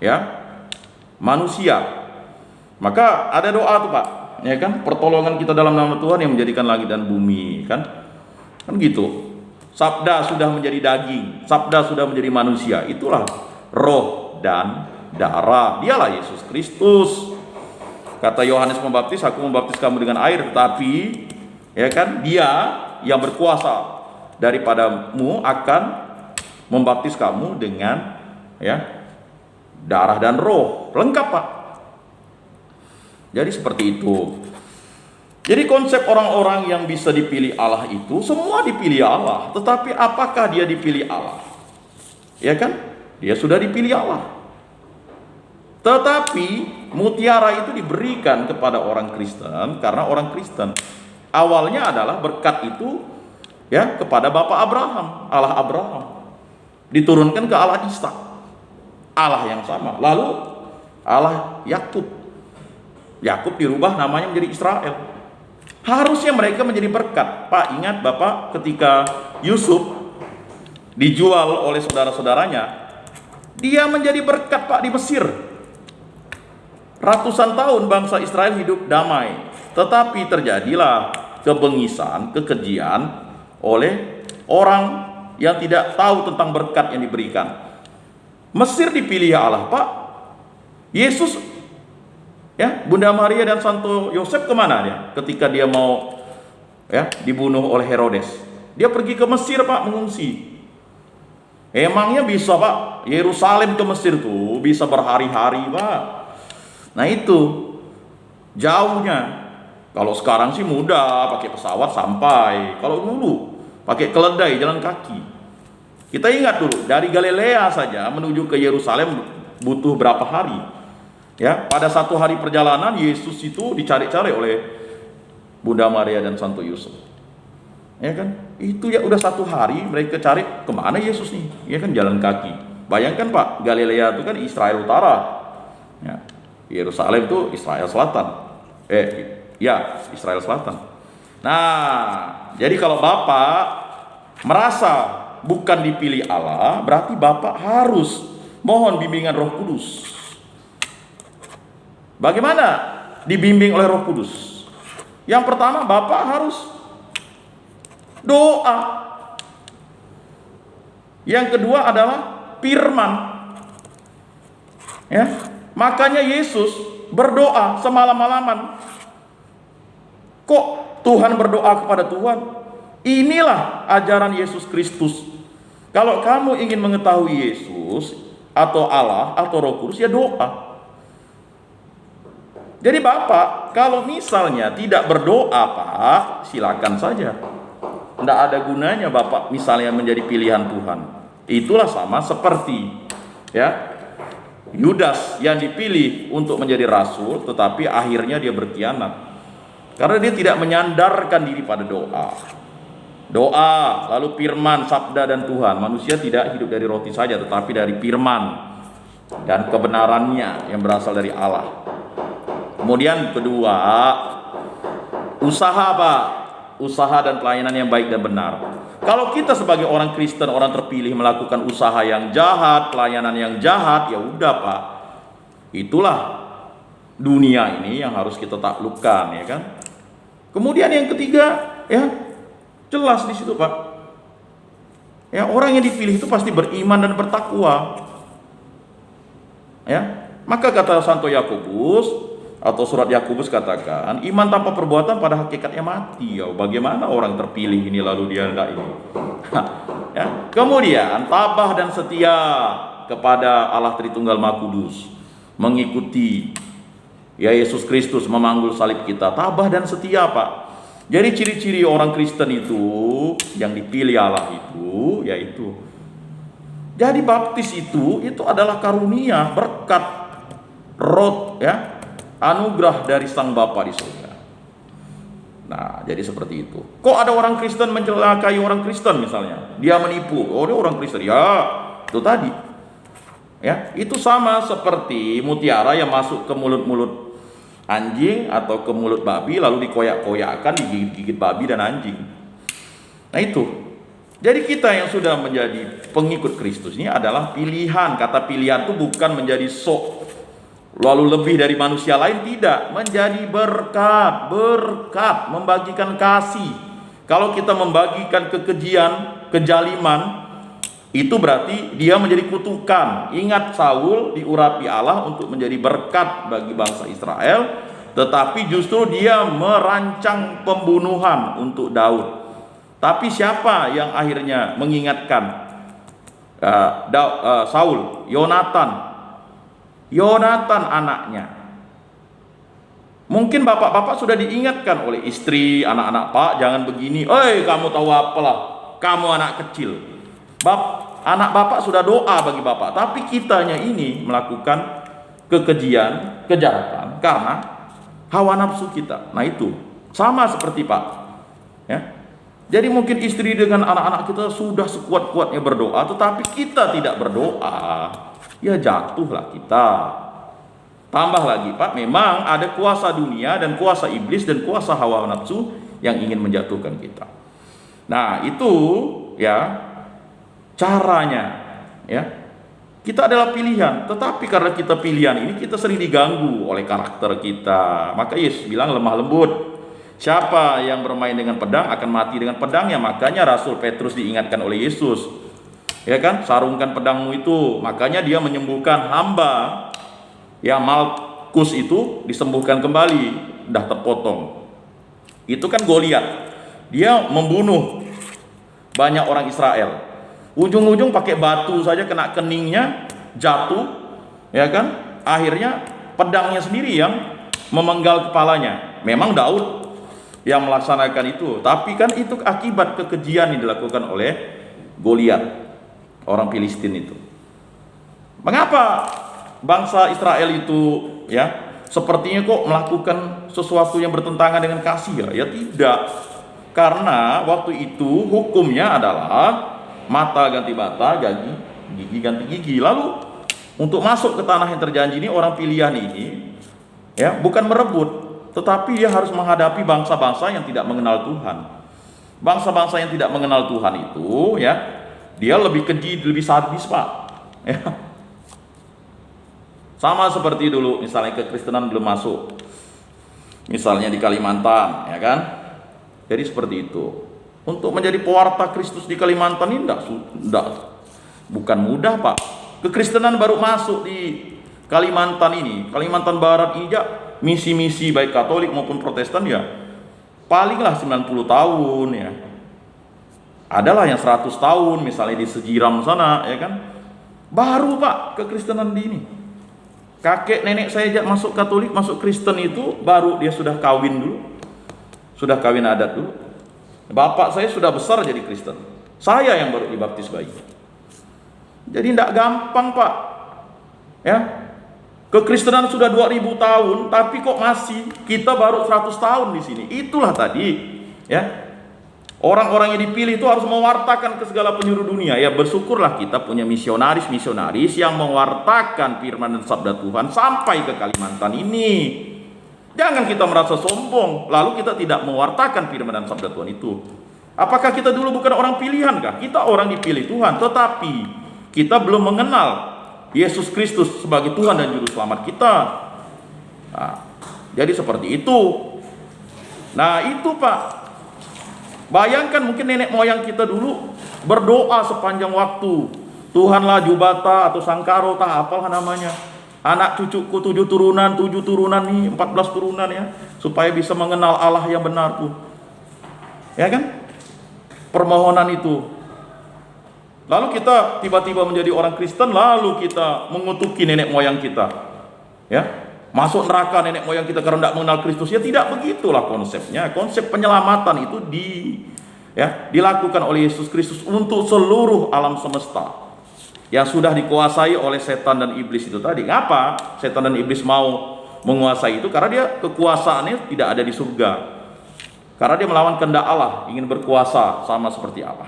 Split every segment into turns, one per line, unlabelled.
ya manusia. Maka ada doa tuh Pak, ya kan, pertolongan kita dalam nama Tuhan yang menjadikan langit dan bumi, kan gitu. Sabda sudah menjadi daging, sabda sudah menjadi manusia, itulah roh dan darah, dialah Yesus Kristus. Kata Yohanes Pembaptis, aku membaptis kamu dengan air, tetapi ya kan, dia yang berkuasa daripadamu akan membaptis kamu dengan ya darah dan roh. Lengkap Pak. Jadi seperti itu. Jadi konsep orang-orang yang bisa dipilih Allah itu semua dipilih Allah, tetapi apakah dia dipilih Allah? Ya kan? Dia sudah dipilih Allah. Tetapi mutiara itu diberikan kepada orang Kristen karena orang Kristen awalnya adalah berkat itu ya kepada Bapak Abraham, Allah Abraham. Diturunkan ke Allah Ishak, Allah yang sama. Lalu Allah Yakub. Yakub dirubah namanya menjadi Israel. Harusnya mereka menjadi berkat. Pak, ingat Bapak ketika Yusuf dijual oleh saudara-saudaranya, dia menjadi berkat Pak di Mesir. Ratusan tahun bangsa Israel hidup damai. Tetapi terjadilah kebengisan, kekejian oleh orang yang tidak tahu tentang berkat yang diberikan. Mesir dipilih Allah Pak. Yesus ya, Bunda Maria dan Santo Yosef kemana dia ketika dia mau ya dibunuh oleh Herodes? Dia pergi ke Mesir Pak, mengungsi. Emangnya bisa Pak Yerusalem ke Mesir tuh bisa berhari-hari Pak? Nah itu jauhnya. Kalau sekarang sih mudah, pakai pesawat sampai. Kalau dulu pakai keledai, jalan kaki. Kita ingat dulu, dari Galilea saja menuju ke Yerusalem butuh berapa hari? Ya, pada satu hari perjalanan Yesus itu dicari-cari oleh Bunda Maria dan Santo Yusuf. Ya kan? Itu ya udah satu hari mereka cari kemana Yesus nih? Ya kan, jalan kaki. Bayangkan Pak, Galilea itu kan Israel Utara. Ya. Yerusalem itu Israel Selatan. Ya, Israel Selatan. Nah, jadi kalau Bapak merasa bukan dipilih Allah, berarti Bapak harus mohon bimbingan Roh Kudus. Bagaimana dibimbing oleh Roh Kudus? Yang pertama, Bapak harus doa. Yang kedua adalah firman. Ya, makanya Yesus berdoa semalam-malaman. Kok Tuhan berdoa kepada Tuhan? Inilah ajaran Yesus Kristus. Kalau kamu ingin mengetahui Yesus atau Allah atau Roh Kudus, ya doa. Jadi Bapak, kalau misalnya tidak berdoa Pak, silakan saja. Tidak ada gunanya Bapak misalnya menjadi pilihan Tuhan. Itulah sama seperti ya Yudas yang dipilih untuk menjadi rasul, tetapi akhirnya dia berkhianat. Karena dia tidak menyandarkan diri pada doa. Doa, lalu firman, sabda dan Tuhan. Manusia tidak hidup dari roti saja, tetapi dari firman dan kebenarannya yang berasal dari Allah. Kemudian kedua, usaha Pak. Usaha dan pelayanan yang baik dan benar. Kalau kita sebagai orang Kristen, orang terpilih melakukan usaha yang jahat, pelayanan yang jahat, ya udah Pak. Itulah dunia ini yang harus kita taklukkan, ya kan? Kemudian yang ketiga, ya jelas di situ Pak. Ya, orang yang dipilih itu pasti beriman dan bertakwa. Ya, maka kata Santo Yakobus atau surat Yakobus katakan, iman tanpa perbuatan pada hakikatnya mati. Ya, bagaimana orang terpilih ini lalu dia enggak ini? Ya, kemudian tabah dan setia kepada Allah Tritunggal Maha Kudus, mengikuti ya Yesus Kristus, memanggul salib kita, tabah dan setia Pak. Jadi ciri-ciri orang Kristen itu yang dipilih Allah itu yaitu, jadi baptis itu adalah karunia, berkat, roh ya, anugerah dari Sang Bapa di surga. Nah, jadi seperti itu. Kok ada orang Kristen mencelakai orang Kristen misalnya? Dia menipu. Oh, dia orang Kristen. Ya, itu tadi. Ya, itu sama seperti mutiara yang masuk ke mulut-mulut anjing atau ke mulut babi lalu dikoyak-koyakkan, digigit-gigit babi dan anjing. Nah, itu. Jadi kita yang sudah menjadi pengikut Kristus ini adalah pilihan. Kata pilihan itu bukan menjadi sok, lalu lebih dari manusia lain, tidak. Menjadi berkat, membagikan kasih. Kalau kita membagikan kekejian, kejaliman, itu berarti dia menjadi kutukan. Ingat, Saul diurapi Allah untuk menjadi berkat bagi bangsa Israel, tetapi justru dia merancang pembunuhan untuk Daud. Tapi siapa yang akhirnya mengingatkan Saul? Yonatan anaknya. Mungkin bapak-bapak sudah diingatkan oleh istri, anak-anak, Pak, jangan begini. Kamu tahu apalah, kamu anak kecil. Anak bapak sudah doa bagi bapak, tapi kitanya ini melakukan kekejian, kejahatan karena hawa nafsu kita. Nah, itu sama seperti Pak, ya. Jadi mungkin istri dengan anak-anak kita sudah sekuat-kuatnya berdoa, tetapi kita tidak berdoa, ya jatuhlah kita. Tambah lagi, Pak, memang ada kuasa dunia dan kuasa iblis dan kuasa hawa nafsu yang ingin menjatuhkan kita. Nah, itu ya caranya, ya. Kita adalah pilihan, tetapi karena kita pilihan ini, kita sering diganggu oleh karakter kita. Maka Yesus bilang lemah lembut. Siapa yang bermain dengan pedang akan mati dengan pedangnya. Makanya Rasul Petrus diingatkan oleh Yesus, ya kan, sarungkan pedangmu itu. Makanya dia menyembuhkan hamba, ya, Malkus itu disembuhkan kembali, dah terpotong. Itu kan Goliat, dia membunuh banyak orang Israel. Ujung-ujung pakai batu saja kena keningnya, jatuh, ya kan. Akhirnya pedangnya sendiri yang memenggal kepalanya. Memang Daud yang melaksanakan itu, tapi kan itu akibat kekejian yang dilakukan oleh Goliat, orang Filistin itu. Mengapa bangsa Israel itu, ya, sepertinya kok melakukan sesuatu yang bertentangan dengan kasih, ya? Ya tidak. Karena waktu itu hukumnya adalah mata ganti mata, gigi ganti gigi. Lalu untuk masuk ke tanah yang terjanji ini, orang pilihan ini, ya, bukan merebut, tetapi dia harus menghadapi bangsa-bangsa yang tidak mengenal Tuhan. Bangsa-bangsa yang tidak mengenal Tuhan itu, ya, dia lebih keji, lebih sadis, Pak, ya. Sama seperti dulu misalnya kekristenan belum masuk, misalnya di Kalimantan, ya kan. Jadi seperti itu. Untuk menjadi pewarta Kristus di Kalimantan ini bukan mudah, Pak. Kekristenan baru masuk di Kalimantan ini, Kalimantan Barat ini, ya, misi-misi baik Katolik maupun Protestan, ya palinglah 90 tahun, ya. Adalah yang 100 tahun misalnya di Sejiram sana, ya kan. Baru, Pak, kekristenan di ini. Kakek nenek saya masuk Katolik, masuk Kristen itu baru dia sudah kawin dulu. Sudah kawin adat dulu. Bapak saya sudah besar jadi Kristen. Saya yang baru dibaptis bayi. Jadi tidak gampang, Pak. Ya. Kekristenan sudah 2000 tahun, tapi kok masih kita baru 100 tahun di sini. Itulah tadi, ya. Orang-orang yang dipilih itu harus mewartakan ke segala penjuru dunia. Ya, bersyukurlah kita punya misionaris-misionaris yang mewartakan firman dan sabda Tuhan sampai ke Kalimantan ini. Jangan kita merasa sombong lalu kita tidak mewartakan firman dan sabda Tuhan itu. Apakah kita dulu bukan orang pilihan kah? Kita orang dipilih Tuhan, tetapi kita belum mengenal Yesus Kristus sebagai Tuhan dan Juru Selamat kita. Nah, jadi seperti itu. Nah, itu, Pak. Bayangkan mungkin nenek moyang kita dulu berdoa sepanjang waktu. Tuhanlah Jubata atau Sangkaro, tak apalah namanya. Anak cucuku 7 turunan nih, 14 turunan, ya, supaya bisa mengenal Allah yang benar tuh. Ya kan? Permohonan itu. Lalu kita tiba-tiba menjadi orang Kristen, lalu kita mengutuki nenek moyang kita. Ya, masuk neraka nenek moyang kita karena tidak mengenal Kristus. Ya tidak begitulah konsepnya. Konsep penyelamatan itu dilakukan oleh Yesus Kristus untuk seluruh alam semesta yang sudah dikuasai oleh setan dan iblis itu tadi. Ngapa setan dan iblis mau menguasai itu? Karena dia kekuasaannya tidak ada di surga. Karena dia melawan kehendak Allah, ingin berkuasa sama seperti Allah.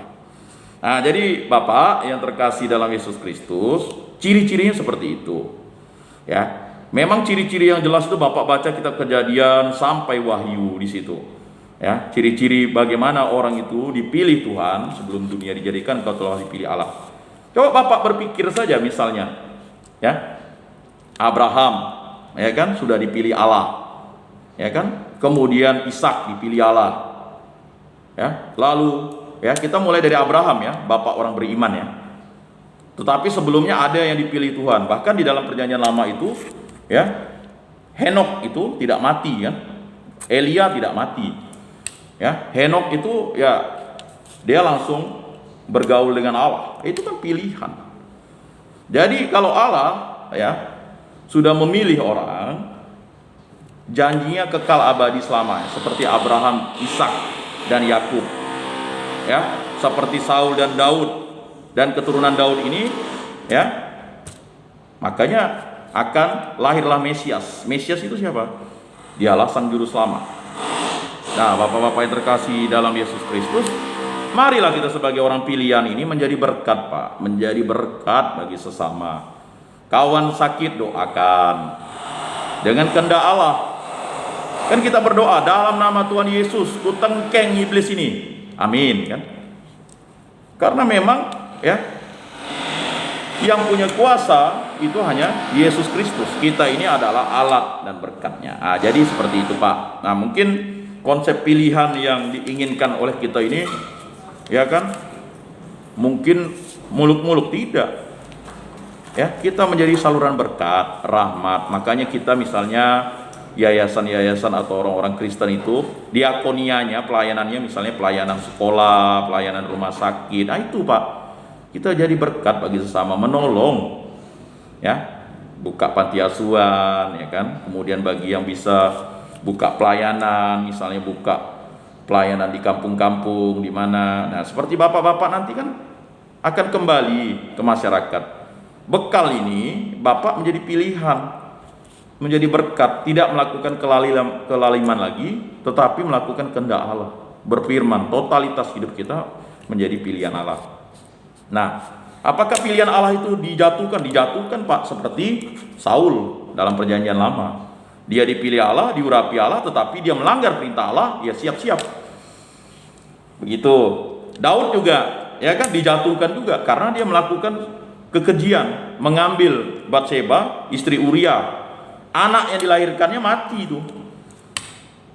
Nah, jadi Bapak yang terkasih dalam Yesus Kristus, ciri-cirinya seperti itu. Ya, memang ciri-ciri yang jelas itu Bapak baca kitab Kejadian sampai Wahyu di situ. Ya, ciri-ciri bagaimana orang itu dipilih Tuhan sebelum dunia dijadikan, kau telah dipilih Allah. Coba Bapak berpikir saja misalnya, ya, Abraham, ya kan, sudah dipilih Allah, ya kan, kemudian Ishak dipilih Allah, ya, lalu ya kita mulai dari Abraham ya, bapak orang beriman ya. Tetapi sebelumnya ada yang dipilih Tuhan, bahkan di dalam perjanjian lama itu, ya, Henok itu tidak mati kan, Elia tidak mati. Ya, Henok itu ya dia langsung bergaul dengan Allah. Itu kan pilihan. Jadi kalau Allah ya sudah memilih orang, janjinya kekal abadi selamanya, seperti Abraham, Ishak dan Yakub. Ya, seperti Saul dan Daud dan keturunan Daud ini, ya. Makanya akan lahirlah Mesias. Mesias itu siapa? Dialah sang juru selamat. Nah, Bapak-bapak yang terkasih dalam Yesus Kristus, marilah kita sebagai orang pilihan ini menjadi berkat, Pak, menjadi berkat bagi sesama. Kawan sakit doakan dengan kehendak Allah. Kan kita berdoa dalam nama Tuhan Yesus, ku tengkeng iblis ini. Amin kan? Karena memang ya yang punya kuasa itu hanya Yesus Kristus. Kita ini adalah alat dan berkatnya. Nah, jadi seperti itu, Pak. Nah, mungkin konsep pilihan yang diinginkan oleh kita ini, ya kan, mungkin muluk-muluk, tidak. Ya, kita menjadi saluran berkat, rahmat. Makanya kita misalnya yayasan-yayasan atau orang-orang Kristen itu diakonianya, pelayanannya misalnya pelayanan sekolah, pelayanan rumah sakit. Nah itu, Pak, kita jadi berkat bagi sesama, menolong, ya, buka panti asuhan, ya kan. Kemudian bagi yang bisa buka pelayanan, misalnya buka pelayanan di kampung-kampung di mana. Nah, seperti bapak-bapak nanti kan akan kembali ke masyarakat. Bekal ini bapak menjadi pilihan, menjadi berkat, tidak melakukan kelaliman lagi, tetapi melakukan kehendak Allah. Berfirman, totalitas hidup kita menjadi pilihan Allah. Nah, apakah pilihan Allah itu dijatuhkan? Dijatuhkan, Pak, seperti Saul dalam perjanjian lama. Dia dipilih Allah, diurapi Allah, tetapi dia melanggar perintah Allah, ya siap-siap. Begitu. Daud juga, ya kan, dijatuhkan juga karena dia melakukan kekejian, mengambil Batseba, istri Uria. Anak yang dilahirkannya mati itu.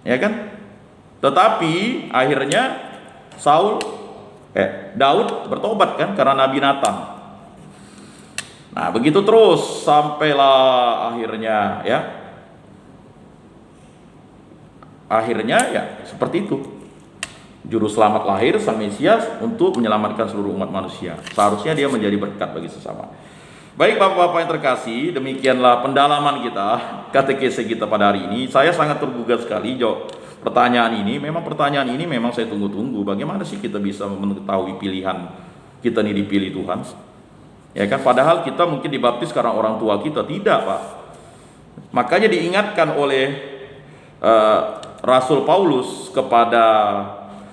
Ya kan? Tetapi akhirnya Daud bertobat kan karena Nabi Nathan. Nah, begitu terus sampailah akhirnya ya. Akhirnya ya seperti itu. Juru selamat lahir, sang Mesias, untuk menyelamatkan seluruh umat manusia. Seharusnya dia menjadi berkat bagi sesama. Baik Bapak-bapak yang terkasih, demikianlah pendalaman kita, katekese kita pada hari ini. Saya sangat tergugah sekali jawab pertanyaan ini. Memang pertanyaan ini memang saya tunggu-tunggu. Bagaimana sih kita bisa mengetahui pilihan kita ini dipilih Tuhan? Ya kan, padahal kita mungkin dibaptis karena orang tua kita. Tidak, Pak. Makanya diingatkan oleh Rasul Paulus kepada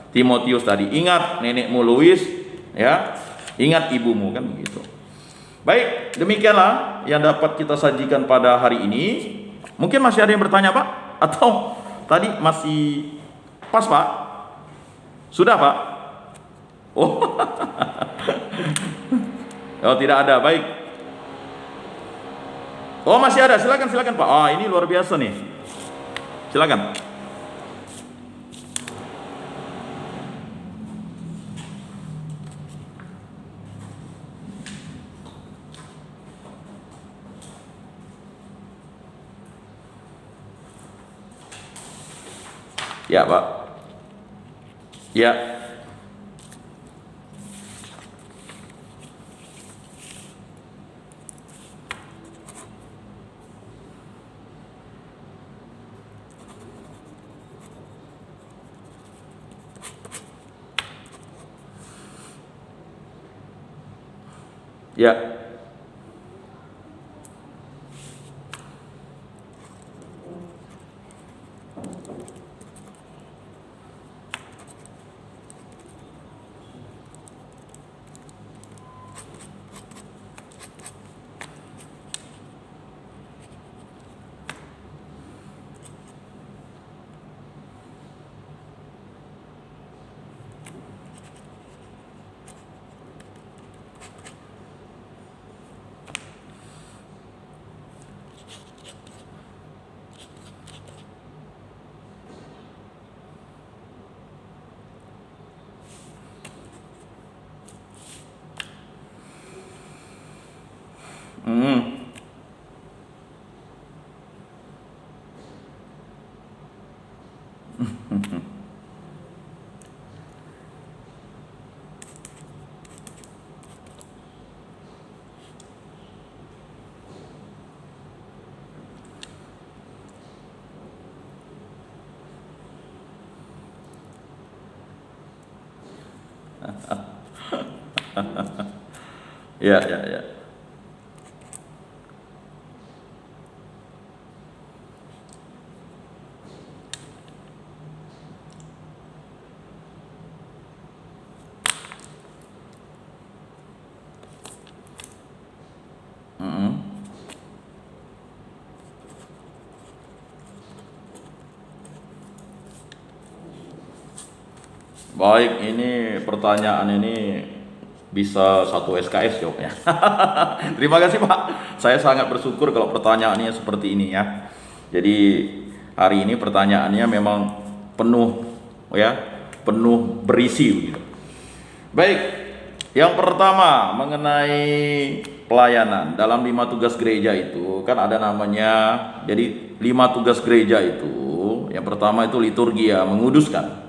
Timotius tadi, ingat nenekmu Lois, ya, ingat ibumu, kan begitu. Baik, demikianlah yang dapat kita sajikan pada hari ini. Mungkin masih ada yang bertanya, Pak? Atau tadi masih pas, Pak? Sudah, Pak? Oh, oh tidak ada, baik. Oh masih ada, silakan Pak. Ah, ini luar biasa nih. Silakan. Ya, Pak. Ya. Ya. Ya, ya, ya. Baik, ini pertanyaan ini bisa 1 SKS jawabnya. Terima kasih Pak. Saya sangat bersyukur kalau pertanyaannya seperti ini ya. Jadi hari ini pertanyaannya memang penuh ya, penuh berisi gitu. Baik, yang pertama mengenai pelayanan dalam 5 tugas gereja itu kan ada namanya. Jadi 5 tugas gereja itu yang pertama itu liturgi ya, menguduskan.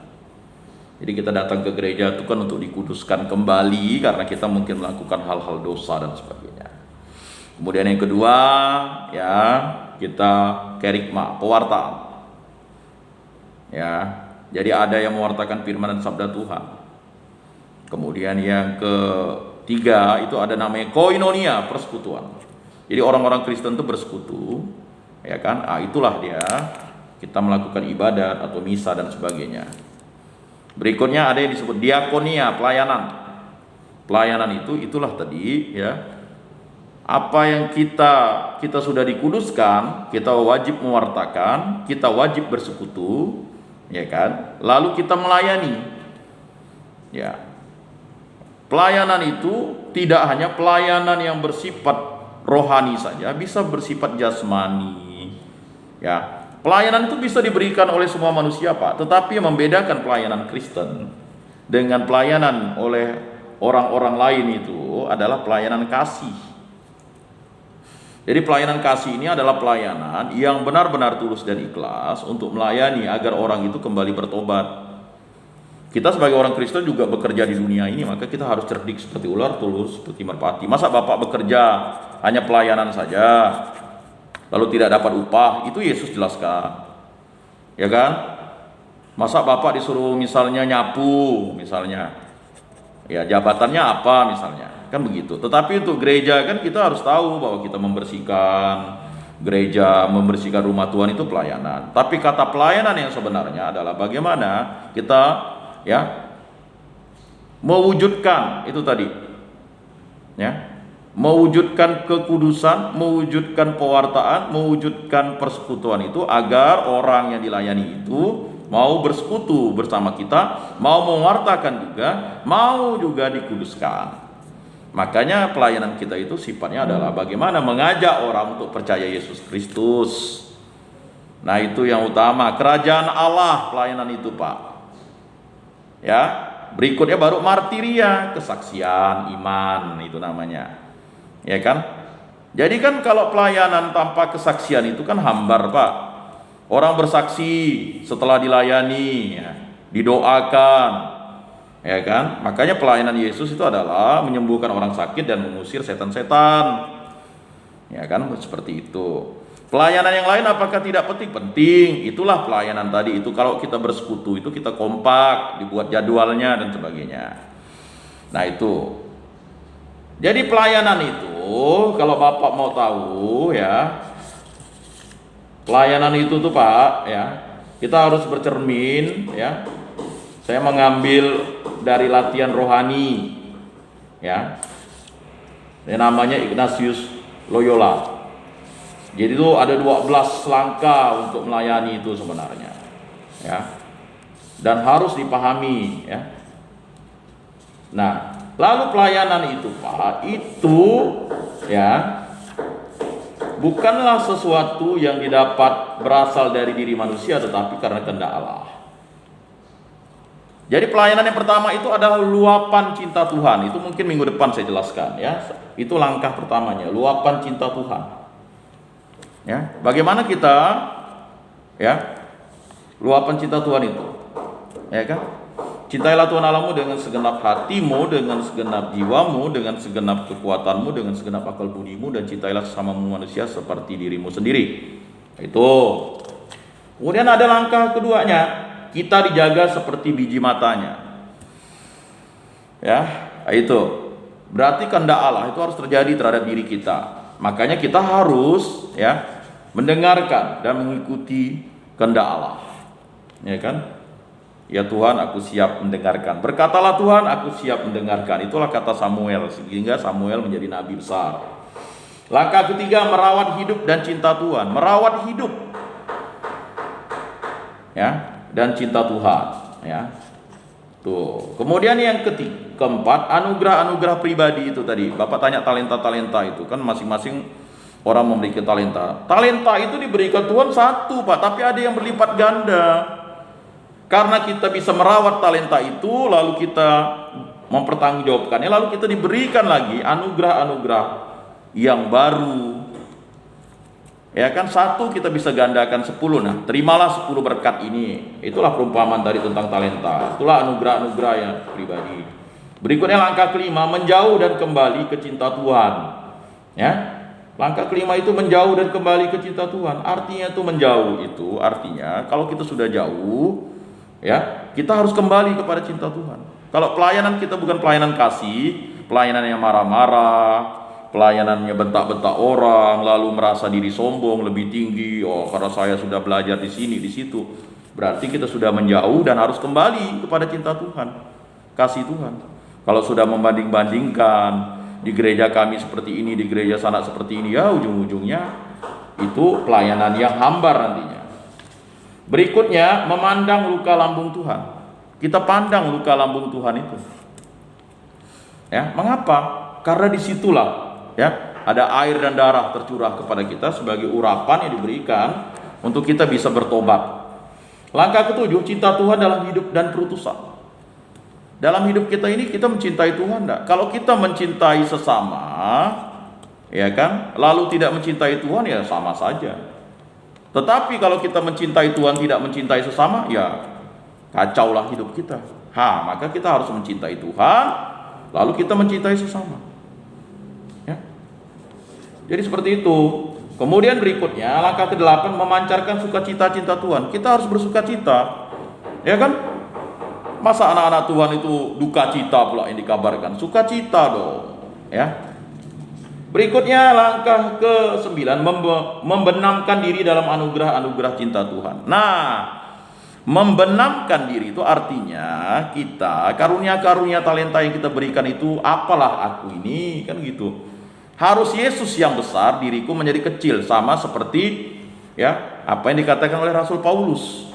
Jadi kita datang ke gereja itu kan untuk dikuduskan kembali karena kita mungkin melakukan hal-hal dosa dan sebagainya. Kemudian yang kedua ya, kita kerigma, pewartaan. Ya, jadi ada yang mewartakan firman dan sabda Tuhan. Kemudian yang ketiga itu ada namanya koinonia, persekutuan. Jadi orang-orang Kristen itu bersekutu, ya kan? Itulah dia kita melakukan ibadat atau misa dan sebagainya. Berikutnya ada yang disebut diakonia, pelayanan. Pelayanan itu itulah tadi ya. Apa yang kita sudah dikuduskan, kita wajib mewartakan, kita wajib bersekutu, ya kan? Lalu kita melayani. Ya. Pelayanan itu tidak hanya pelayanan yang bersifat rohani saja, bisa bersifat jasmani. Ya. Pelayanan itu bisa diberikan oleh semua manusia Pak, tetapi yang membedakan pelayanan Kristen dengan pelayanan oleh orang-orang lain itu adalah pelayanan kasih. Jadi pelayanan kasih ini adalah pelayanan yang benar-benar tulus dan ikhlas untuk melayani agar orang itu kembali bertobat. Kita sebagai orang Kristen juga bekerja di dunia ini, maka kita harus cerdik seperti ular, tulus seperti merpati. Masa Bapak bekerja hanya pelayanan saja lalu tidak dapat upah? Itu Yesus jelaskan, ya kan? Masa Bapak disuruh misalnya nyapu, misalnya, ya jabatannya apa misalnya, kan begitu. Tetapi untuk gereja kan kita harus tahu bahwa kita membersihkan gereja, membersihkan rumah Tuhan itu pelayanan. Tapi kata pelayanan yang sebenarnya adalah bagaimana kita ya mewujudkan itu tadi, ya. Mewujudkan kekudusan, mewujudkan pewartaan, mewujudkan persekutuan itu agar orang yang dilayani itu mau bersekutu bersama kita, mau mewartakan juga, mau juga dikuduskan. Makanya pelayanan kita itu sifatnya adalah bagaimana mengajak orang untuk percaya Yesus Kristus. Nah itu yang utama, kerajaan Allah pelayanan itu Pak. Ya, berikutnya baru martiria, kesaksian, iman itu namanya. Ya kan? Jadi kan kalau pelayanan tanpa kesaksian itu kan hambar Pak. Orang bersaksi setelah dilayani, ya, didoakan, ya kan? Makanya pelayanan Yesus itu adalah menyembuhkan orang sakit dan mengusir setan-setan. Ya kan? Seperti itu. Pelayanan yang lain apakah tidak penting? Penting. Itulah pelayanan tadi itu. Kalau kita bersekutu itu kita kompak, dibuat jadwalnya dan sebagainya. Nah itu. Jadi pelayanan itu kalau Bapak mau tahu ya, pelayanan itu tuh Pak ya, kita harus bercermin ya. Saya mengambil dari latihan rohani ya. Yang namanya Ignatius Loyola. Jadi itu ada 12 langkah untuk melayani itu sebenarnya. Ya. Dan harus dipahami ya. Nah, lalu pelayanan itu Pak, itu ya bukanlah sesuatu yang didapat berasal dari diri manusia, tetapi karena kehendak Allah. Jadi pelayanan yang pertama itu adalah luapan cinta Tuhan. Itu mungkin minggu depan saya jelaskan ya. Itu langkah pertamanya, luapan cinta Tuhan. Ya, bagaimana kita ya luapan cinta Tuhan itu? Ya kan? Cintailah Tuhan Allahmu dengan segenap hatimu, dengan segenap jiwamu, dengan segenap kekuatanmu, dengan segenap akal budimu, dan cintailah sesamamu manusia seperti dirimu sendiri. Itu. Kemudian ada langkah keduanya, kita dijaga seperti biji matanya. Ya, itu. Berarti kehendak Allah itu harus terjadi terhadap diri kita. Makanya kita harus ya mendengarkan dan mengikuti kehendak Allah. Ya kan? Ya Tuhan, aku siap mendengarkan. Berkatalah Tuhan, aku siap mendengarkan. Itulah kata Samuel, sehingga Samuel menjadi nabi besar. Langkah ketiga, merawat hidup dan cinta Tuhan. Merawat hidup ya dan cinta Tuhan ya. Tuh. Kemudian yang keempat, anugerah-anugerah pribadi itu tadi. Bapak tanya talenta-talenta itu kan masing-masing orang memiliki talenta. Talenta itu diberikan Tuhan satu, Pak, tapi ada yang berlipat ganda. Karena kita bisa merawat talenta itu, lalu kita mempertanggungjawabkannya, lalu kita diberikan lagi anugerah-anugerah yang baru. Ya kan, satu kita bisa gandakan 10. Nah, terimalah 10 berkat ini. Itulah perumpamaan tadi tentang talenta. Itulah anugerah-anugerah yang pribadi. Berikutnya langkah kelima, menjauh dan kembali ke cinta Tuhan. Ya. Langkah kelima itu menjauh dan kembali ke cinta Tuhan. Artinya itu menjauh itu artinya kalau kita sudah jauh ya, kita harus kembali kepada cinta Tuhan. Kalau pelayanan kita bukan pelayanan kasih, pelayanan yang marah-marah, pelayanannya bentak-bentak orang, lalu merasa diri sombong, lebih tinggi, oh karena saya sudah belajar di sini, di situ, berarti kita sudah menjauh dan harus kembali kepada cinta Tuhan, kasih Tuhan. Kalau sudah membanding-bandingkan, di gereja kami seperti ini, di gereja sana seperti ini, ya ujung-ujungnya itu pelayanan yang hambar nantinya. Berikutnya, memandang luka lambung Tuhan. Kita pandang luka lambung Tuhan itu. Ya, mengapa? Karena disitulah ya ada air dan darah tercurah kepada kita sebagai urapan yang diberikan untuk kita bisa bertobat. Langkah ketujuh, cinta Tuhan dalam hidup dan perutusan. Dalam hidup kita ini kita mencintai Tuhan enggak? Kalau kita mencintai sesama, ya kan, lalu tidak mencintai Tuhan, ya sama saja. Tetapi kalau kita mencintai Tuhan tidak mencintai sesama, ya kacaulah hidup kita. Maka kita harus mencintai Tuhan, lalu kita mencintai sesama. Ya. Jadi seperti itu. Kemudian berikutnya langkah ke-8, memancarkan sukacita cinta Tuhan. Kita harus bersukacita. Ya kan? Masa anak-anak Tuhan itu duka cita pula yang dikabarkan? Sukacita dong. Ya. Berikutnya langkah ke-9, membenamkan diri dalam anugerah-anugerah cinta Tuhan. Nah, membenamkan diri itu artinya kita karunia-karunia talenta yang kita berikan itu, apalah aku ini, kan gitu. Harus Yesus yang besar, diriku menjadi kecil, sama seperti ya apa yang dikatakan oleh Rasul Paulus.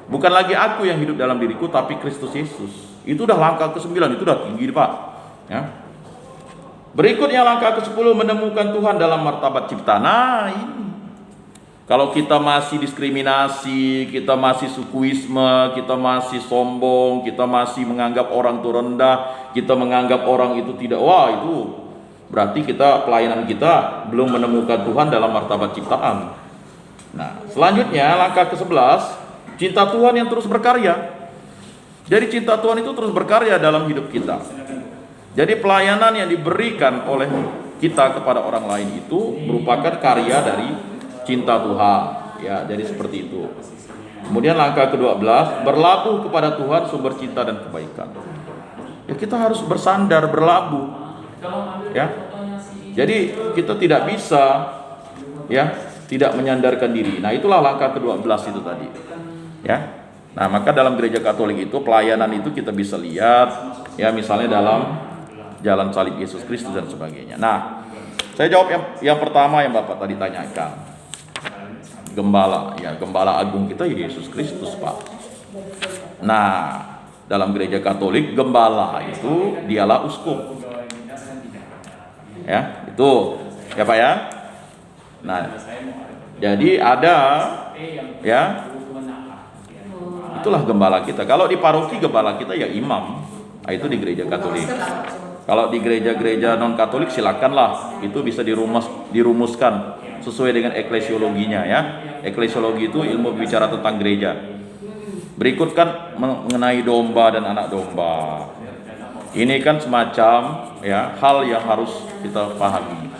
Bukan lagi aku yang hidup dalam diriku, tapi Kristus Yesus. Itu udah langkah ke-9, itu udah tinggi, Pak. Ya. Berikutnya langkah ke-10, menemukan Tuhan dalam martabat cipta. Nah ini, kalau kita masih diskriminasi, kita masih sukuisme, kita masih sombong, kita masih menganggap orang itu rendah, kita menganggap orang itu tidak, wah itu berarti kita, pelayanan kita belum menemukan Tuhan dalam martabat ciptaan. Nah selanjutnya langkah ke-11, cinta Tuhan yang terus berkarya. Jadi cinta Tuhan itu terus berkarya dalam hidup kita. Jadi pelayanan yang diberikan oleh kita kepada orang lain itu merupakan karya dari cinta Tuhan. Ya, jadi seperti itu. Kemudian langkah ke-12, berlabuh kepada Tuhan sumber cinta dan kebaikan. Ya, kita harus bersandar, berlabuh. Ya. Jadi kita tidak bisa ya, tidak menyandarkan diri. Nah, itulah langkah ke-12 itu tadi. Ya. Nah, maka dalam gereja Katolik itu pelayanan itu kita bisa lihat ya, misalnya dalam jalan salib Yesus Kristus dan sebagainya. Nah, saya jawab yang pertama yang Bapak tadi tanyakan. Gembala, ya gembala agung kita ya Yesus Kristus, Pak. Nah, dalam gereja Katolik gembala itu dialah uskup. Ya, itu ya Pak ya. Nah, jadi ada ya, itulah gembala kita. Kalau di paroki gembala kita ya imam. Nah, itu di gereja Katolik. Kalau di gereja-gereja non Katolik silakanlah, itu bisa dirumuskan sesuai dengan eklesiologinya ya. Eklesiologi itu ilmu bicara tentang gereja. Berikut kan mengenai domba dan anak domba. Ini kan semacam ya hal yang harus kita pahami.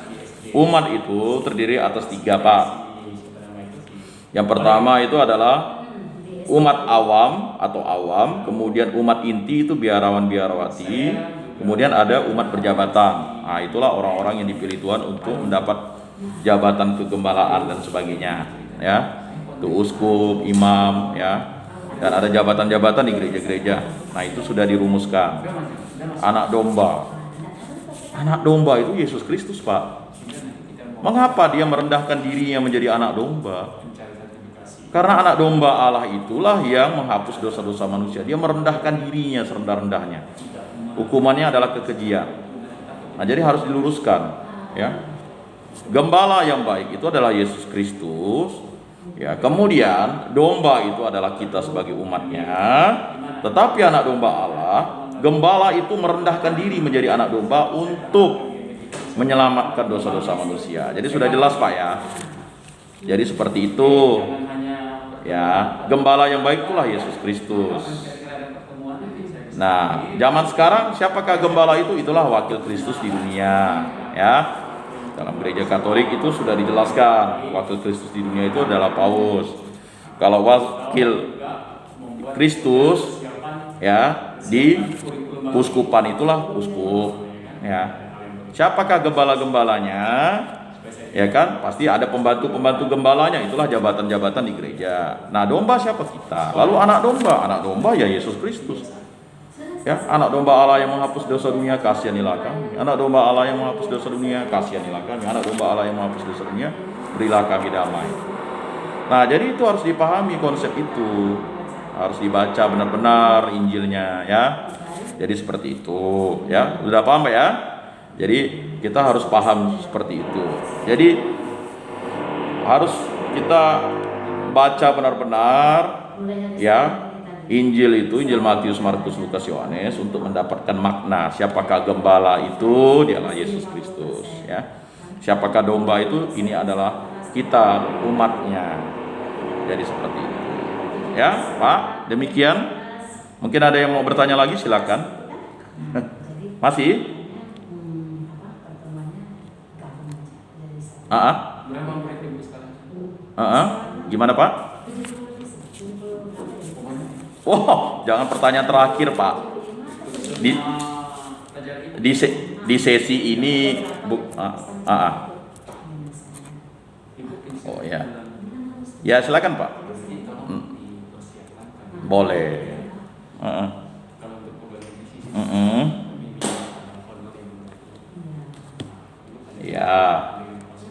Umat itu terdiri atas 3, Pak. Yang pertama itu adalah umat awam atau awam, kemudian umat inti itu biarawan-biarawati, kemudian ada umat berjabatan. Nah, itulah orang-orang yang dipilih Tuhan untuk mendapat jabatan kegembalaan dan sebagainya, ya. Itu uskup, imam, ya. Dan ada jabatan-jabatan di gereja-gereja. Nah, itu sudah dirumuskan. Anak domba. Anak domba itu Yesus Kristus, Pak. Mengapa dia merendahkan dirinya menjadi anak domba? Karena anak domba Allah itulah yang menghapus dosa-dosa manusia. Dia merendahkan dirinya serendah-rendahnya. Hukumannya adalah kekejian. Nah, jadi harus diluruskan, ya. Gembala yang baik itu adalah Yesus Kristus, ya. Kemudian domba itu adalah kita sebagai umatnya. Tetapi anak domba Allah, gembala itu merendahkan diri menjadi anak domba untuk menyelamatkan dosa-dosa manusia. Jadi sudah jelas, Pak, ya. Jadi seperti itu. Ya, gembala yang baik itulah Yesus Kristus. Nah, zaman sekarang siapakah gembala itu? Itulah wakil Kristus di dunia, ya. Dalam gereja Katolik itu sudah dijelaskan, wakil Kristus di dunia itu adalah Paus. Kalau wakil Kristus ya di uskupan itulah uskup, ya. Siapakah gembala-gembalanya? Ya kan, pasti ada pembantu-pembantu gembalanya, itulah jabatan-jabatan di gereja. Nah, domba siapa kita? Lalu anak domba ya Yesus Kristus. Ya, anak domba Allah yang menghapus dosa dunia, kasihanilah kami. Anak domba Allah yang menghapus dosa dunia, kasihanilah kami. Anak domba Allah yang menghapus dosa dunia, berilah kami damai. Nah, jadi itu harus dipahami konsep itu. Harus dibaca benar-benar Injilnya, ya. Jadi seperti itu, ya. Sudah paham, Pak, ya? Jadi kita harus paham seperti itu. Jadi harus kita baca benar-benar ya Injil itu, Injil Matius, Markus, Lukas, Yohanes, untuk mendapatkan makna. Siapakah gembala itu? Dialah Yesus Kristus, ya. Siapakah domba itu? Ini adalah kita, umatnya. Jadi seperti itu, ya, Pak. Demikian. Mungkin ada yang mau bertanya lagi, silakan. Masih? Gimana, Pak? Wow, jangan pertanyaan terakhir, Pak. Di sesi ini Oh ya. Ya, silakan, Pak. Boleh. Ya.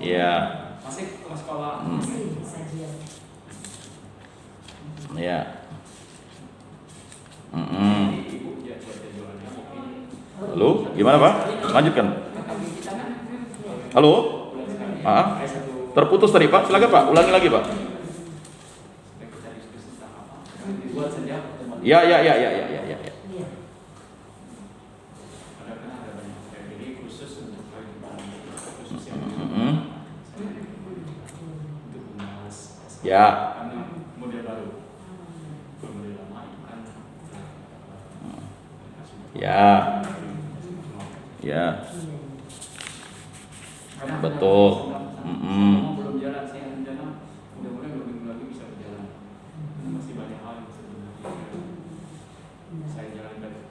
Ya. Ya. Halo, gimana, Pak? Lanjutkan. Halo? Terputus tadi, Pak. Silakan, Pak. Ulangi lagi, Pak. Ya. Ya. Ya. Ya. Betul.
Belum jalan, saya rencana mudah-mudahan 2 minggu lagi bisa berjalan. Masih banyak hal yang sebenarnya saya jalankan.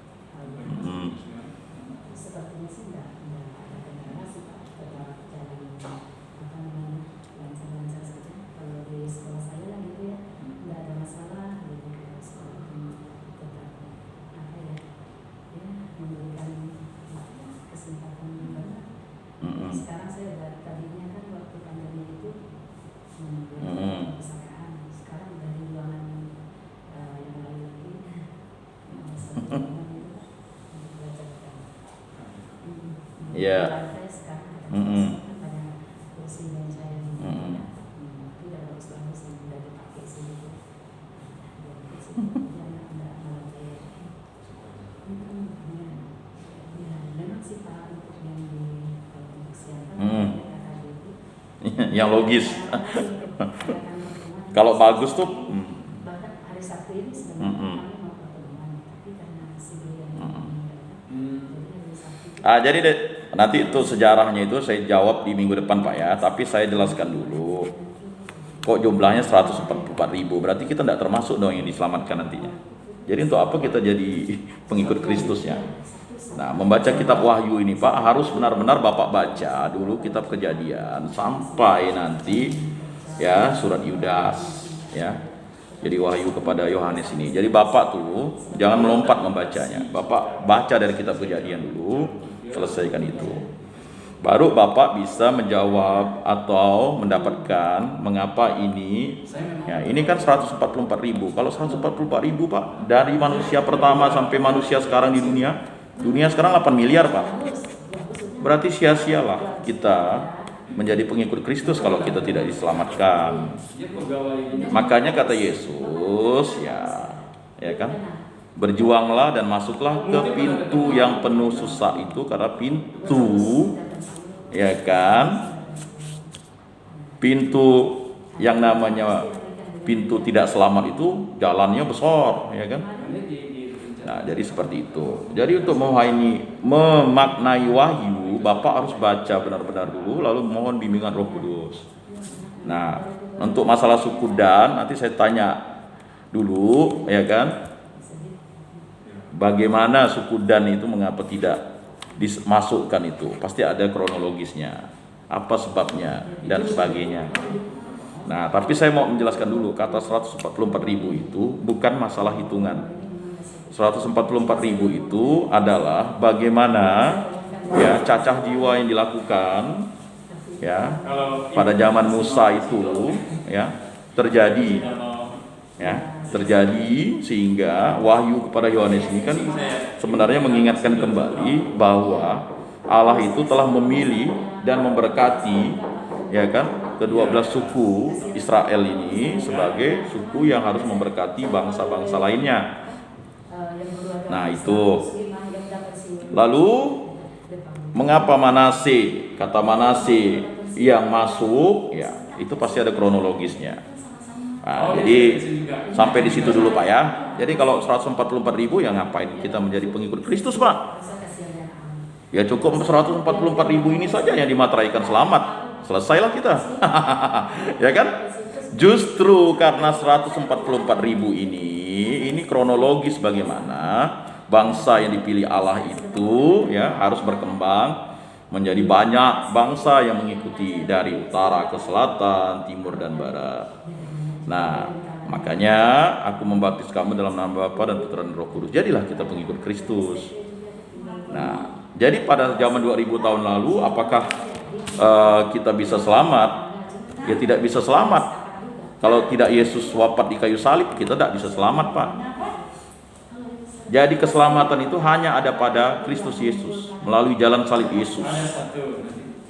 Sepertinya sih enggak ada kendala sih, Pak, tetap jalan lancar-lancar saja. Kalau di sekolah saya lah gitu ya, enggak ada masalah gitu. Sekolah ini tetap memberikan kesempatan yang benar. Sekarang saya udah, tadinya kan waktu pandemi itu memberikan perpustakaan. Sekarang dari ruangan yang lain lagi
Ya.
Pada kursi meja yang tidak bagus-bagus yang sudah dipakai sini. Memang sih, Pak.
yang logis. Kalau bagus tuh
bahkan hari Sabtu ini sebenarnya kami mau pertemuan, tapi karena si beliau jadi hari Sabtu
jadi nanti itu sejarahnya itu saya jawab di minggu depan Pak ya, tapi saya jelaskan dulu. Kok jumlahnya 144.000, berarti kita tidak termasuk dong yang diselamatkan nantinya. Jadi untuk apa kita jadi pengikut Kristus ya? Nah, membaca kitab Wahyu ini Pak, harus benar-benar Bapak baca dulu kitab Kejadian sampai nanti ya surat Yudas ya. Jadi Wahyu kepada Yohanes ini. Jadi Bapak tuh jangan melompat membacanya. Bapak baca dari kitab Kejadian dulu, selesaikan itu. Baru Bapak bisa menjawab atau mendapatkan mengapa ini ya, ini kan 144.000. Kalau 144.000 Pak, dari manusia pertama sampai manusia sekarang di dunia sekarang 8 miliar Pak. Berarti sia-sialah kita menjadi pengikut Kristus kalau kita tidak diselamatkan. Makanya kata Yesus ya kan, berjuanglah dan masuklah ke pintu yang penuh susah itu, karena pintu ya kan, pintu yang namanya pintu tidak selamat itu jalannya besar ya kan. Nah, jadi seperti itu. Jadi untuk memaknai Wahyu, Bapak harus baca benar-benar dulu, lalu mohon bimbingan Roh Kudus. Nah, untuk masalah suku Dan nanti saya tanya dulu ya kan, bagaimana suku Dan itu mengapa tidak dimasukkan itu? Pasti ada kronologisnya, apa sebabnya dan sebagainya. Nah, tapi saya mau menjelaskan dulu, kata 144.000 itu bukan masalah hitungan. 144.000 itu adalah bagaimana ya cacah jiwa yang dilakukan ya pada zaman Musa itu ya terjadi sehingga Wahyu kepada Yohanes ini kan sebenarnya mengingatkan kembali bahwa Allah itu telah memilih dan memberkati ya kan ke-12 suku Israel ini sebagai suku yang harus memberkati bangsa-bangsa lainnya. Nah itu. Lalu mengapa Manase, kata Manase yang masuk ya itu pasti ada kronologisnya. Nah, jadi sampai di situ dulu Pak ya. Jadi kalau 144.000 ya ngapain kita menjadi pengikut Kristus Pak? Ya cukup 144.000 ini saja yang dimateraikan selamat. Selesailah kita. Ya kan? Justru karena 144.000 ini kronologis bagaimana bangsa yang dipilih Allah itu ya harus berkembang menjadi banyak bangsa yang mengikuti dari utara ke selatan, timur dan barat. Nah, makanya aku membaptis kamu dalam nama Bapa dan Putra dan Roh Kudus. Jadilah kita pengikut Kristus. Nah, jadi pada zaman 2000 tahun lalu apakah kita bisa selamat? Ya tidak bisa selamat. Kalau tidak Yesus wafat di kayu salib, kita tidak bisa selamat Pak. Jadi keselamatan itu hanya ada pada Kristus Yesus melalui jalan salib Yesus.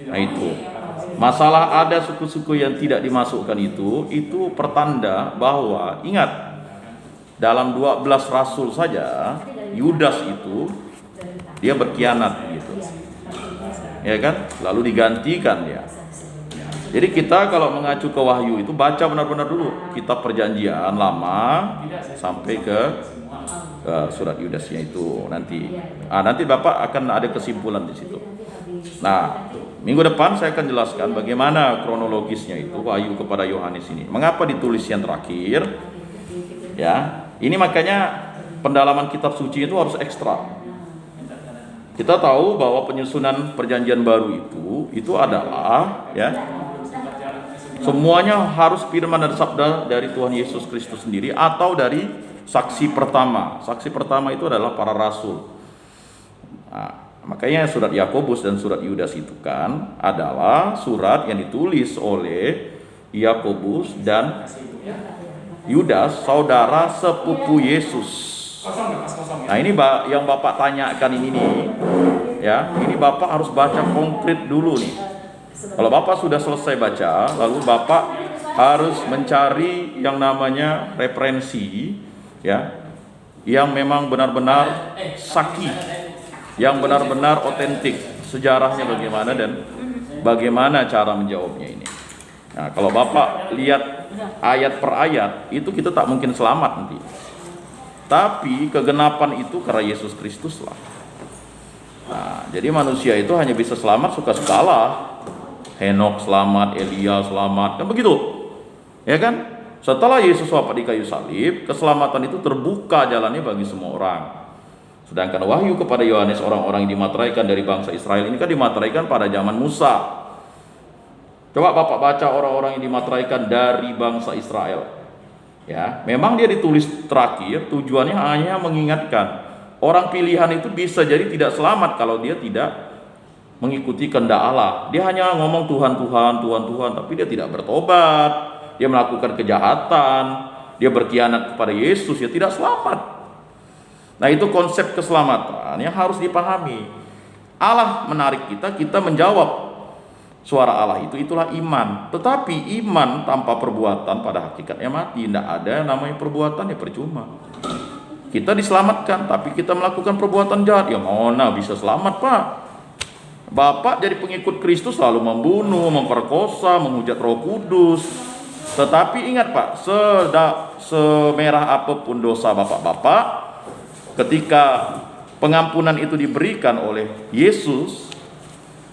Nah itu. Masalah ada suku-suku yang tidak dimasukkan itu pertanda bahwa ingat dalam 12 rasul saja Yudas itu dia berkhianat gitu. Ya kan? Lalu digantikan dia. Jadi kita kalau mengacu ke Wahyu itu baca benar-benar dulu kitab Perjanjian Lama sampai ke surat Yudasnya itu nanti. Nanti Bapak akan ada kesimpulan di situ. Nah, minggu depan saya akan jelaskan bagaimana kronologisnya itu Wahyu kepada Yohanes ini. Mengapa ditulis yang terakhir? Ya, ini makanya pendalaman kitab suci itu harus ekstra. Kita tahu bahwa penyusunan Perjanjian Baru itu adalah ya semuanya harus firman dan sabda dari Tuhan Yesus Kristus sendiri atau dari saksi pertama. Saksi pertama itu adalah para rasul. Nah, makanya surat Yakobus dan surat Yudas itu kan adalah surat yang ditulis oleh Yakobus dan Yudas, saudara sepupu Yesus. Nah, ini yang Bapak tanyakan ini nih, ya, ini Bapak harus baca konkret dulu nih. Kalau Bapak sudah selesai baca, lalu Bapak harus mencari yang namanya referensi, ya, yang memang benar-benar saki, yang benar-benar otentik, sejarahnya bagaimana dan bagaimana cara menjawabnya ini. Nah, kalau Bapak lihat ayat per ayat, itu kita tak mungkin selamat nanti. Tapi kegenapan itu karena Yesus Kristus lah. Nah, jadi manusia itu hanya bisa selamat suka-sukalah. Henok selamat, Elia selamat, kan begitu? Ya kan? Setelah Yesus wafat di kayu salib, keselamatan itu terbuka jalannya bagi semua orang. Sedangkan wahyu kepada Yohanes, orang-orang yang dimateraikan dari bangsa Israel ini kan dimateraikan pada zaman Musa. Coba Bapak baca orang-orang yang dimateraikan dari bangsa Israel. Ya, memang dia ditulis terakhir, tujuannya hanya mengingatkan orang pilihan itu bisa jadi tidak selamat kalau dia tidak mengikuti kehendak Allah. Dia hanya ngomong Tuhan, Tuhan, Tuhan, Tuhan, tapi dia tidak bertobat. Dia melakukan kejahatan, dia berkhianat kepada Yesus, ya tidak selamat. Nah, itu konsep keselamatan yang harus dipahami. Allah menarik kita, kita menjawab suara Allah itu, itulah iman. Tetapi iman tanpa perbuatan pada hakikatnya mati. Tidak ada yang namanya perbuatan, ya percuma. Kita diselamatkan, tapi kita melakukan perbuatan jahat, ya mana bisa selamat, Pak? Bapak jadi pengikut Kristus lalu membunuh, memperkosa, menghujat Roh Kudus. Tetapi ingat Pak, semerah apapun dosa bapak-bapak, ketika pengampunan itu diberikan oleh Yesus,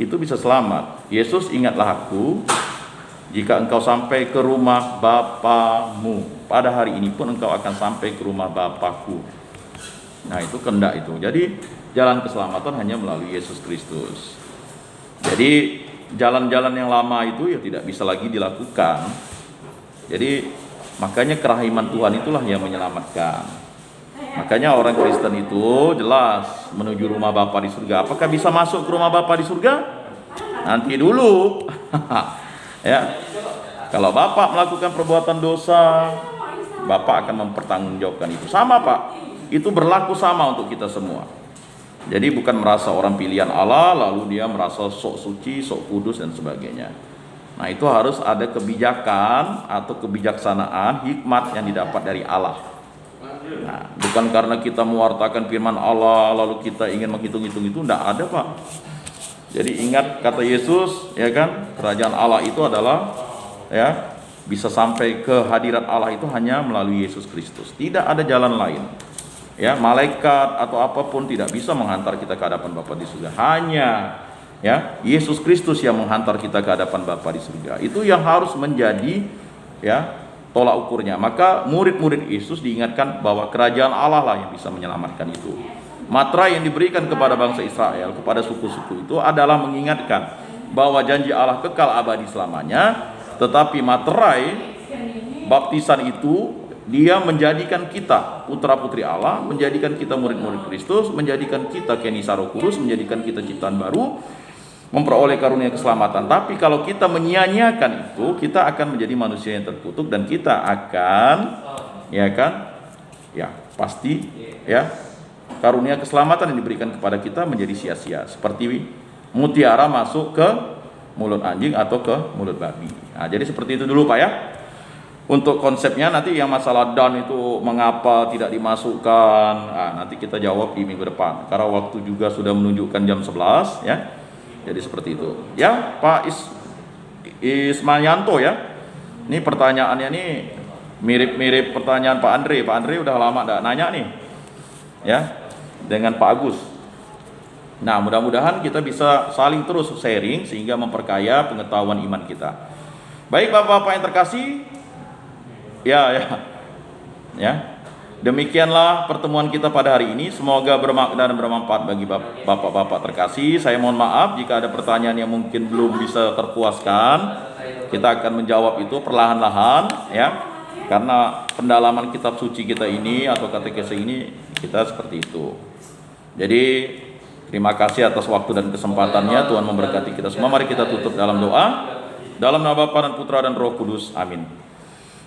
itu bisa selamat. Yesus, ingatlah aku jika engkau sampai ke rumah Bapamu. Pada hari ini pun engkau akan sampai ke rumah Bapakku. Nah, itu kehendak itu. Jadi jalan keselamatan hanya melalui Yesus Kristus. Jadi jalan-jalan yang lama itu ya tidak bisa lagi dilakukan. Jadi makanya kerahiman Tuhan itulah yang menyelamatkan. Makanya orang Kristen itu jelas menuju rumah Bapa di surga. Apakah bisa masuk ke rumah Bapa di surga? Nanti dulu. Ya. Kalau Bapak melakukan perbuatan dosa, Bapak akan mempertanggungjawabkan itu. Sama Pak, itu berlaku sama untuk kita semua. Jadi bukan merasa orang pilihan Allah lalu dia merasa sok suci, sok kudus dan sebagainya. Nah, itu harus ada kebijakan atau kebijaksanaan, hikmat yang didapat dari Allah. Nah, bukan karena kita mewartakan firman Allah lalu kita ingin menghitung-hitung itu, tidak ada Pak. Jadi ingat kata Yesus, ya kan, kerajaan Allah itu adalah ya bisa sampai ke hadirat Allah itu hanya melalui Yesus Kristus. Tidak ada jalan lain. Ya, malaikat atau apapun tidak bisa menghantar kita ke hadapan Bapa di surga. Hanya ya Yesus Kristus yang menghantar kita ke hadapan Bapa di surga. Itu yang harus menjadi ya tolak ukurnya. Maka murid-murid Yesus diingatkan bahwa kerajaan Allah lah yang bisa menyelamatkan itu. Materai yang diberikan kepada bangsa Israel, kepada suku-suku itu adalah mengingatkan bahwa janji Allah kekal abadi selamanya. Tetapi materai baptisan itu dia menjadikan kita putra-putri Allah, menjadikan kita murid-murid Kristus, menjadikan kita kenisa Roh Kudus, menjadikan kita ciptaan baru, memperoleh karunia keselamatan. Tapi kalau kita menyia-nyiakan itu, kita akan menjadi manusia yang terkutuk dan kita akan ya kan? Ya, pasti ya karunia keselamatan yang diberikan kepada kita menjadi sia-sia, seperti mutiara masuk ke mulut anjing atau ke mulut babi. Nah, jadi seperti itu dulu Pak ya. Untuk konsepnya nanti yang masalah down itu mengapa tidak dimasukkan, nah, nanti kita jawab di minggu depan. Karena waktu juga sudah menunjukkan jam 11 ya. Jadi seperti itu. Ya, Pak Ismayanto ya. Ini pertanyaannya nih mirip-mirip pertanyaan Pak Andre. Pak Andre udah lama enggak nanya nih. Ya. Dengan Pak Agus. Nah, mudah-mudahan kita bisa saling terus sharing sehingga memperkaya pengetahuan iman kita. Baik Bapak-bapak yang terkasih, ya. Demikianlah pertemuan kita pada hari ini. Semoga bermakna dan bermanfaat bagi bapak-bapak terkasih. Saya mohon maaf jika ada pertanyaan yang mungkin belum bisa terpuaskan. Kita akan menjawab itu perlahan-lahan, ya. Karena pendalaman kitab suci kita ini atau katekese ini kita seperti itu. Jadi terima kasih atas waktu dan kesempatannya. Tuhan memberkati kita semua. Mari kita tutup dalam doa. Dalam nama Bapa dan Putra dan Roh Kudus. Amin.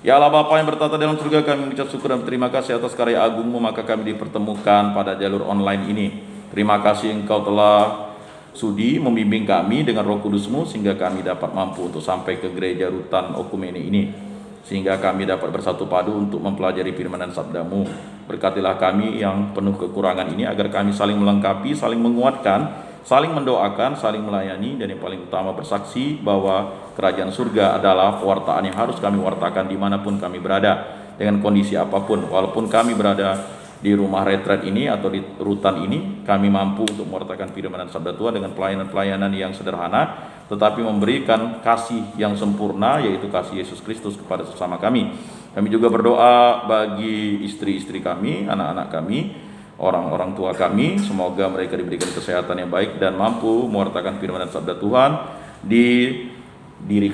Ya Allah Bapa yang bertata dalam surga, kami mengucap syukur dan terima kasih atas karya agungmu, maka kami dipertemukan pada jalur online ini. Terima kasih Engkau telah sudi membimbing kami dengan Roh Kudus-Mu sehingga kami dapat mampu untuk sampai ke gereja rutan Okumene ini, sehingga kami dapat bersatu padu untuk mempelajari firman dan sabda-Mu. Berkatilah kami yang penuh kekurangan ini agar kami saling melengkapi, saling menguatkan, saling mendoakan, saling melayani, dan yang paling utama bersaksi bahwa kerajaan surga adalah pewartaan yang harus kami wartakan dimanapun kami berada, dengan kondisi apapun. Walaupun kami berada di rumah retret ini atau di rutan ini, kami mampu untuk mewartakan firman dan sabda Tuhan dengan pelayanan-pelayanan yang sederhana, tetapi memberikan kasih yang sempurna, yaitu kasih Yesus Kristus kepada sesama kami. Kami juga berdoa bagi istri-istri kami, anak-anak kami, orang-orang tua kami, semoga mereka diberikan kesehatan yang baik dan mampu mewartakan firman dan sabda Tuhan di diri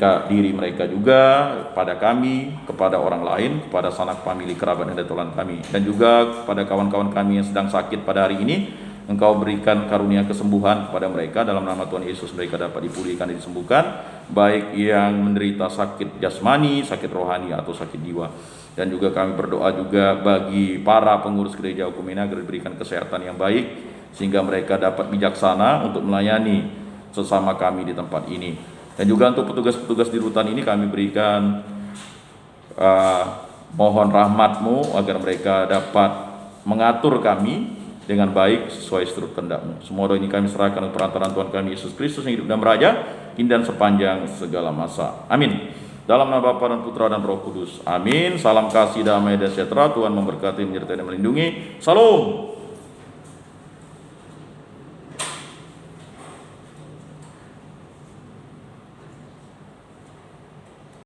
mereka juga, pada kami, kepada orang lain, kepada sanak famili, kerabat dan tetulan kami, dan juga kepada kawan-kawan kami yang sedang sakit pada hari ini. Engkau berikan karunia kesembuhan kepada mereka, dalam nama Tuhan Yesus mereka dapat dipulihkan dan disembuhkan, baik yang menderita sakit jasmani, sakit rohani atau sakit jiwa. Dan juga kami berdoa juga bagi para pengurus gereja Okumene agar diberikan kesehatan yang baik, sehingga mereka dapat bijaksana untuk melayani sesama kami di tempat ini. Dan juga untuk petugas-petugas di rutan ini kami berikan mohon rahmat-Mu agar mereka dapat mengatur kami dengan baik sesuai struktur kehendak-Mu. Semua doa ini kami serahkan untuk perantaraan Tuhan kami Yesus Kristus yang hidup dan beraja, kini dan sepanjang segala masa. Amin. Dalam nama Bapa dan Putra dan Roh Kudus. Amin. Salam kasih, damai dan sejahtera. Tuhan memberkati, menyertai dan melindungi. Salam.